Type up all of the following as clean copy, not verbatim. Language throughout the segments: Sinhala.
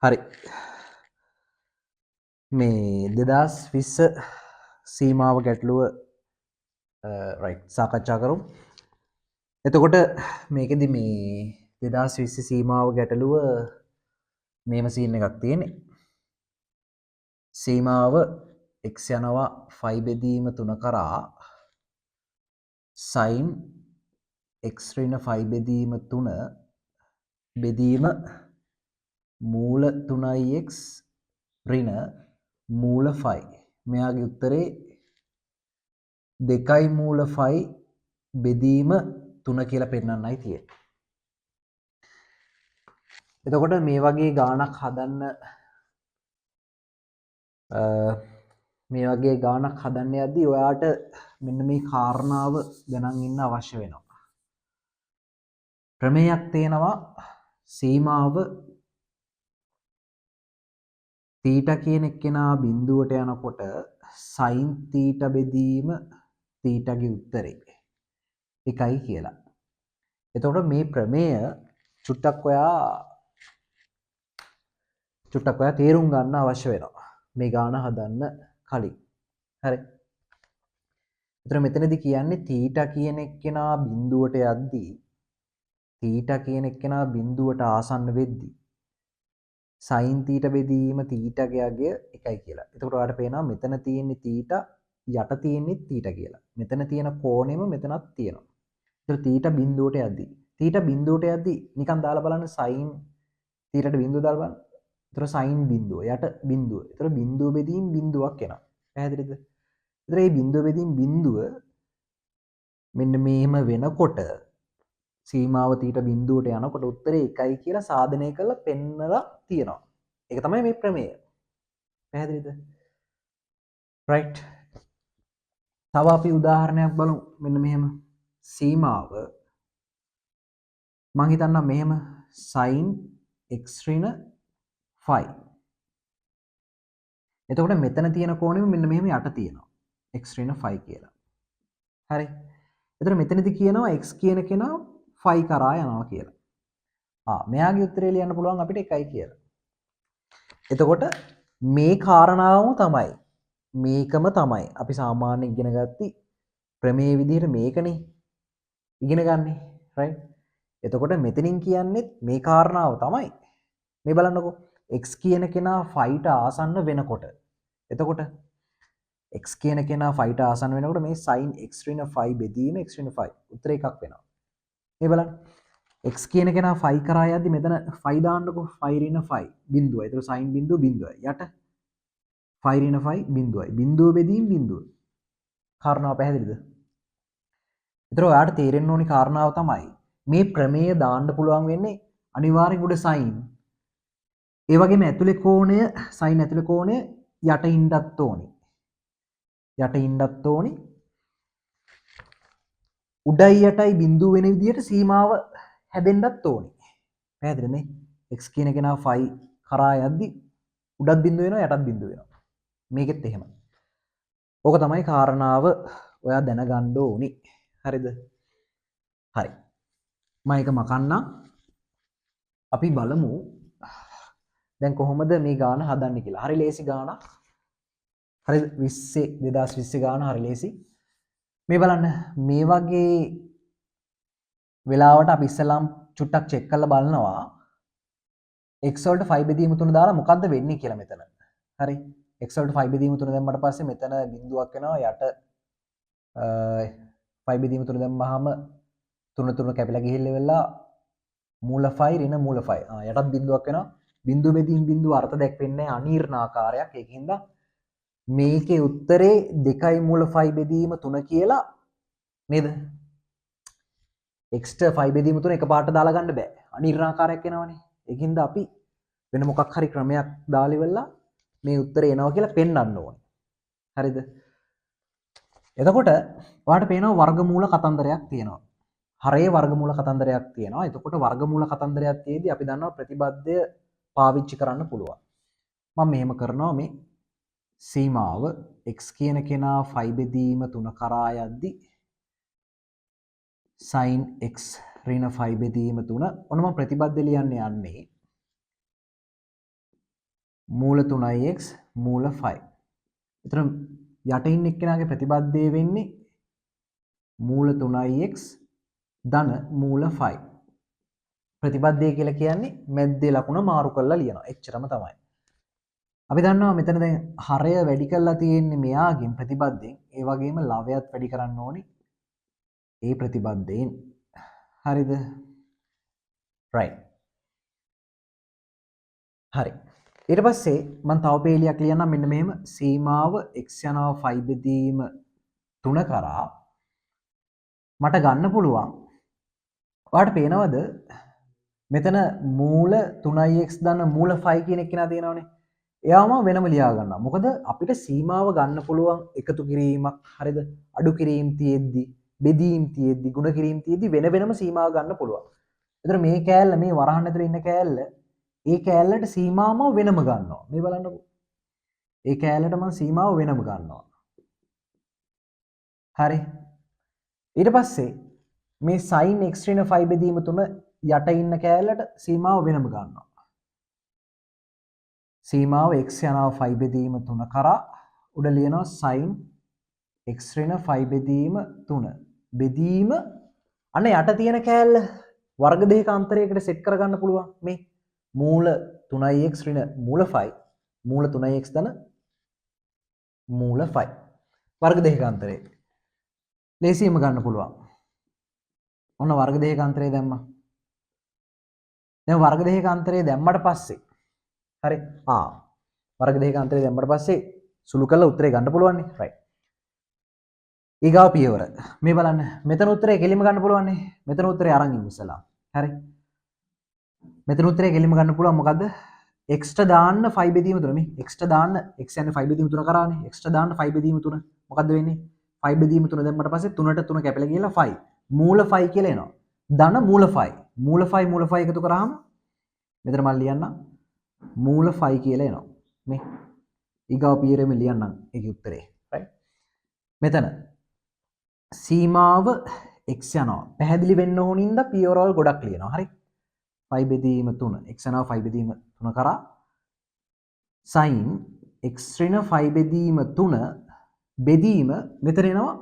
හරි මේ 2020 සීමාව ගැටලුව රයිට් සාකච්ඡා කරමු. එතකොට මේකෙදි මේ 2020 සීමාව ගැටලුව මේම සීන් එකක් තියෙන්නේ. සීමාව x යනවා 5 බෙදීම 3 කරා sin x ඍණ 5 බෙදීම 3 බෙදීම මූල 3x ඍණ මූල 5. මෙයාගේ උත්තරේ 2 මූල 5 බෙදීම 3 කියලා පෙන්නන්නයි තියෙන්නේ. එතකොට මේ වගේ ගාණක් හදන්න යද්දී ඔයාට මෙන්න මේ කාරණාව ගණන් ඉන්න අවශ්‍ය වෙනවා. ප්‍රමේයක් තියෙනවා සීමාව θ කියන එක්කෙනා බිඳුවට යනකොට sin θ බෙදීම θ ගේ උත්තරේ එකයි කියලා. එතකොට මේ ප්‍රමේය චුට්ටක් ඔයා තේරුම් ගන්න අවශ්‍ය වෙනවා මේ ගාන හදන්න කලින්. හරි. එතන මෙතනදී කියන්නේ θ කියන එක්කෙනා බිඳුවට යද්දී θ කියන එක්කෙනා බිඳුවට ආසන්න වෙද්දී sin θ බෙදීම θ ගයගේ එකයි කියලා. එතකොට ඔයාලට පේනවා මෙතන තියෙන්නේ θ යට තියෙන්නේ θ කියලා. මෙතන තියෙන කෝණෙම මෙතනක් තියෙනවා. ඒතර θ බිඳුවට යද්දී නිකන් දාලා බලන්න sin θට බිඳුව දාලා බලන්න. ඒතර sin බිඳුව යට බිඳුව. ඒතර බිඳුව බෙදීම බිඳුවක් එනවා. පැහැදිලිද? ඒතර මේ බිඳුව බෙදීම බිඳුව මෙන්න මෙහෙම වෙනකොට සීමාව θ බිඳුවට යනකොට උත්තරේ 1යි කියලා සාධනය කරලා පෙන්නලා තියෙනවා. ඒක තමයි මේ ප්‍රමේය. පැහැදිලිද? රයිට්. තව අපි උදාහරණයක් බලමු. මෙන්න මෙහෙම සීමාව මම හිතන්නම් මෙහෙම sin x ඍණ 5. එතකොට මෙතන තියෙන කෝණෙම මෙන්න මෙහෙම යට තියෙනවා. x ඍණ 5 කියලා. හරි. එතකොට මෙතනදී කියනවා x කියන කෙනා 5 කරා යනවා කියලා. මෙයාගේ උත්තරේ ලියන්න පුළුවන් අපිට 1යි කියලා. එතකොට මේ කාරණාවම තමයි මේකම තමයි අපි සාමාන්‍යයෙන් ඉගෙන ගත්ති ප්‍රමේය විදිහට මේකනේ ඉගෙන ගන්නෙ. රයිට්. එතකොට මෙතනින් කියන්නේ මේ කාරණාව තමයි. මේ බලන්නකෝ x කියන කෙනා 5ට ආසන්න වෙනකොට. එතකොට x කියන කෙනා 5ට ආසන්න වෙනකොට මේ sin x ඍණ 5 බෙදීම x ඍණ 5 උත්තරේ එකක් වෙනවා. මේ බලන්න x කියන කෙනා 5 කරා යද්දි මෙතන 5 දාන්නකෝ 5 ඍණ 5 බිඳුවයි. ඒතර sin බිඳුව බිඳුවයි. යට 5 ඍණ 5 බිඳුවයි. බිඳුව බෙදීම බිඳුව. කාරණාව පැහැදිලිද? ඒතර ඔයාලට තේරෙන්න ඕනි කාරණාව තමයි මේ ප්‍රමේය දාන්න පුළුවන් වෙන්නේ අනිවාර්යෙන් උඩ sin. ඒ වගේම ඇතුලේ කෝණය sin ඇතුලේ කෝණය යට ඉන්නත් ඕනි. යට ඉන්නත් ඕනි. උඩයි යටයි බිඳුව වෙන විදිහට සීමාව හැදෙන්නත් ඕනි. පැහැදිලිද මේ? x කියන කෙනා 5 කරා යද්දි උඩත් බිඳුව වෙනවා යටත් බිඳුව වෙනවා. මේකෙත් එහෙමයි. ඕක තමයි කාරණාව ඔයා දැනගන්න ඕනි. හරිද? හරි. මම ඒක මකන්නම්. අපි බලමු දැන් කොහොමද මේ ගාන හදන්නේ කියලා. හරි ලේසි ගානක්. හරි 2020 ගාන හරි ලේසි. මේ බලන්න මේ වගේ වෙලාවට අපි ඉස්සලාම් චුට්ටක් චෙක් කරලා බලනවා x වලට 5 බෙදීම 3 දාලා මොකද්ද වෙන්නේ කියලා මෙතන. හරි. x වලට 5 බෙදීම 3 දැම්මට පස්සේ මෙතන බිඳුවක් එනවා යට 5 බෙදීම 3 දැම්මහම 3 3 කැපිලා ගිහිල්ලා වෙලා මූල 5 ඍණ මූල 5. යටත් බිඳුවක් වෙනවා. බිඳුව බෙදීම බිඳුව අර්ථ දැක්වෙන්නේ අනීර්ණ ආකාරයක්. ඒකින්ද මේකේ උත්තරේ 2 මූල 5 බෙදීම 3 කියලා නේද? x ට 5 බෙදීම 3 එකපාරට දාලා ගන්න බෑ. අනීර්ණ ආකාරයක් එනවනේ. ඒකින්ද අපි වෙන මොකක් හරි ක්‍රමයක් දාලා ඉවරලා මේ උත්තරේ එනවා කියලා පෙන්වන්න ඕනේ. හරිද? එතකොට ඔයාලට පේනවා වර්ගමූල කතන්දරයක් තියෙනවා. හරයේ වර්ගමූල කතන්දරයක් තියෙනවා. එතකොට වර්ගමූල කතන්දරයක් තියේදී අපි දන්නවා ප්‍රතිබද්ධය පාවිච්චි කරන්න පුළුවන්. මම මෙහෙම කරනවා මේ සීමාව x කියන කෙනා 5 බෙදීම 3 කරා යද්දි sin x ඍණ 5 බෙදීම 3 ඔන්න මම ප්‍රතිබද්ධ ලියන්න යන්නේ මූල 3x මූල 5. එතන යටින් එක්කෙනාගේ ප්‍රතිබද්ධය වෙන්නේ මූල 3x ධන මූල 5. ප්‍රතිබද්ධය කියලා කියන්නේ මැද්දේ ලකුණ මාරු කරලා ලියනවා. එච්චරම තමයි. අපි දන්නවා මෙතන දැන් හරය වැඩි කරලා තියෙන්නේ මෙයාගෙන් ප්‍රතිබද්ධයෙන්. ඒ වගේම ලවයත් වැඩි කරන්න ඕනි ඒ ප්‍රතිබද්ධයෙන්. හරිද? right. හරි. ඊට පස්සේ මම තව පේලියක් ලියන්නම් මෙන්න මෙහෙම සීමාව x යනවා 5 බෙදීම 3 කරා මට ගන්න පුළුවන්. ඔයාලට පේනවද මෙතන මූල 3x ධන මූල 5 කියන එක නා තියෙනවනේ. එයාම වෙනම ලියා ගන්නවා. මොකද අපිට සීමාව ගන්න පුළුවන් එකතු කිරීමක් හරිද? අඩු කිරීම තියෙද්දි, බෙදීම් තියෙද්දි, ගුණ කිරීම තියෙද්දි වෙන වෙනම සීමාව ගන්න පුළුවන්. ඒතර මේ කෑල්ල මේ වරහන් ඇතුලේ ඉන්න කෑල්ල ඒ කෑල්ලට සීමාවම වෙනම ගන්නවා. මේ බලන්නකෝ. ඒ කෑල්ලට මම සීමාව වෙනම ගන්නවා. හරි. ඊට පස්සේ මේ sin x ඍණ 5 බෙදීම 3 යට ඉන්න කෑල්ලට සීමාව වෙනම ගන්නවා. සීමාව x යනවා 5 බෙදීම 3 කරා උඩ ලියනවා sin x ඍණ 5 බෙදීම 3 බෙදීම අන්න යට තියෙන කෑල්ල වර්ග දෙකක අන්තරයකට සෙට් කරගන්න පුළුවන් මේ මූල 3x ඍණ මූල 5 මූල 3x ධන මූල 5 වර්ග දෙකක අන්තරය ලේසියෙන්ම ගන්න පුළුවන්. ඔන්න වර්ග දෙකක අන්තරය දැම්මා. දැන් වර්ග දෙකක අන්තරය දැම්මට පස්සේ හරි වර්ග දෙකක අන්තරය දැම්මට පස්සේ සුළු කරලා උත්තරේ ගන්න පුළුවන් නේ right. ඊගාව පියවර මේ බලන්න මෙතන උත්තරේ කෙලින්ම ගන්න පුළුවන් නේ. මෙතන උත්තරේ අරන් ඉමු ඉස්සලා. හරි. මෙතන උත්තරේ කෙලින්ම ගන්න පුළුවන් මොකද්ද? x ට දාන්න 5 බෙදීම 3 මේ x ට දාන්න x යන්නේ 5 බෙදීම 3 කරානේ. x ට දාන්න 5 බෙදීම 3 මොකද්ද වෙන්නේ? 5 බෙදීම 3 දැම්මට පස්සේ 3ට 3 කැපිලා ගිහලා 5 මූල 5 කියලා එනවා. ධන මූල 5 මූල 5 එකතු කරාම මෙතන මම ලියන්නම් මූල 5 කියලා එනවා. මේ ඊගාව පියවරෙම ලියන්නම් ඒකේ උත්තරේ right. මෙතන සීමාව x යනවා. පැහැදිලි වෙන්න ඕනින්ද පියවරවල් ගොඩක් ලියනවා. හරි. 5 බෙදීම 3 x යනවා 5 බෙදීම 3 කරා sin x ඍණ 5 බෙදීම 3 බෙදීම මෙතන එනවා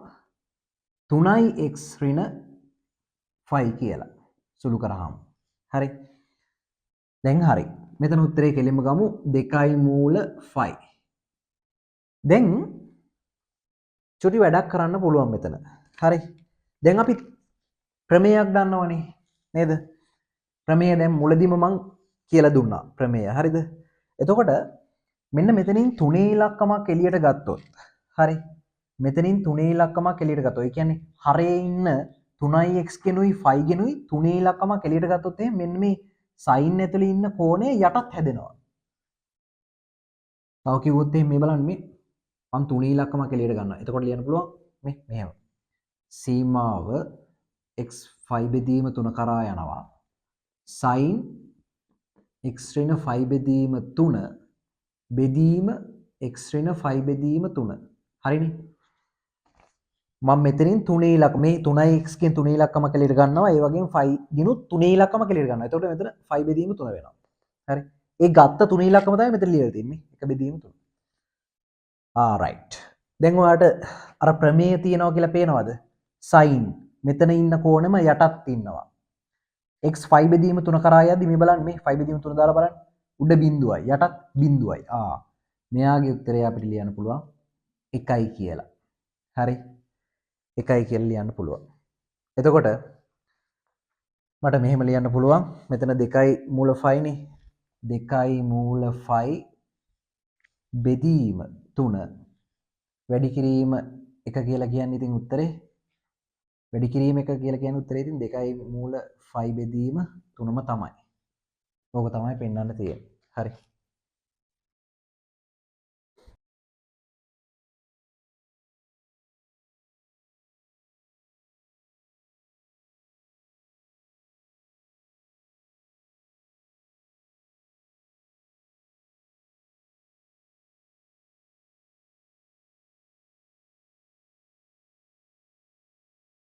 3x ඍණ 5 කියලා සුළු කරාම. හරි. දැන් හරි. මෙතන උත්තරේ කෙලින්ම ගමු 2 මූල 5. දැන් චුටි වැඩක් කරන්න පුළුවන් මෙතන. හරි. දැන් අපි ප්‍රමේයයක් දන්නවනේ නේද? ප්‍රමේය දැන් මුලදීම මං කියලා දුන්නා ප්‍රමේය. හරිද? එතකොට මෙන්න මෙතනින් තුනේ ඉලක්කමක් එළියට ගත්තොත් හරි. මෙතනින් තුනේ ඉලක්කමක් එළියට ගත්තොත් ඒ කියන්නේ හරේ ඉන්න 3x කෙනුයි 5 කෙනුයි තුනේ ඉලක්කමක් එළියට ගත්තොත් එහෙනම් මෙන්න මේ sin ඇතුලේ ඉන්න කෝණය යටත් හැදෙනවා. තව කිව්වොත් එහෙනම් මේ බලන්න මේ මම තුනේ ඉලක්කමක් එළියට ගන්නවා. එතකොට ලියන්න පුළුවන් මේ මෙහෙම. සීමාව x 5 බෙදීම 3 කරා යනවා. sin x ඍණ 5 බෙදීම 3 බෙදීම x ඍණ 5 බෙදීම 3. හරිනේ. මම මෙතනින් තුනේ ඉලක්ක මේ 3x කින් තුනේ ඉලක්කමක් එළියට ගන්නවා. ඒ වගේම 5 ගිනුත් තුනේ ඉලක්කමක් එළියට ගන්නවා. එතකොට මෙතන 5 බෙදීම 3 වෙනවා. හරි. ඒ ගත්ත තුනේ ඉලක්කම තමයි මෙතන ලියලා තියෙන්නේ. 1 බෙදීම 3. right. දැන් ඔයාලට අර ප්‍රමේය තියනවා කියලා පේනවද? sin මෙතන ඉන්න කෝණෙම යටත් ඉන්නවා. x 5 බෙදීම 3 කරා යද්දි මේ බලන්න මේ 5 බෙදීම 3 දාලා බලන්න. උඩ බිඳුවයි යටත් බිඳුවයි. මෙයාගේ උත්තරය අපිට ලියන්න පුළුවන් 1යි කියලා. හරි. 1යි කියලා ලියන්න පුළුවන්. එතකොට මට මෙහෙම ලියන්න පුළුවන්. මෙතන 2යි මූල 5 නේ. 2යි මූල 5 බෙදීම 3 වැඩි කිරීම 1 කියලා කියන්නේ ඉතින් උත්තරේ වැඩි කිරීම 1 කියලා කියන්නේ උත්තරේ ඉතින් 2යි මූල 5 බෙදීම 3ම තමයි. ඕක තමයි පෙන්වන්න තියෙන්නේ. හරි.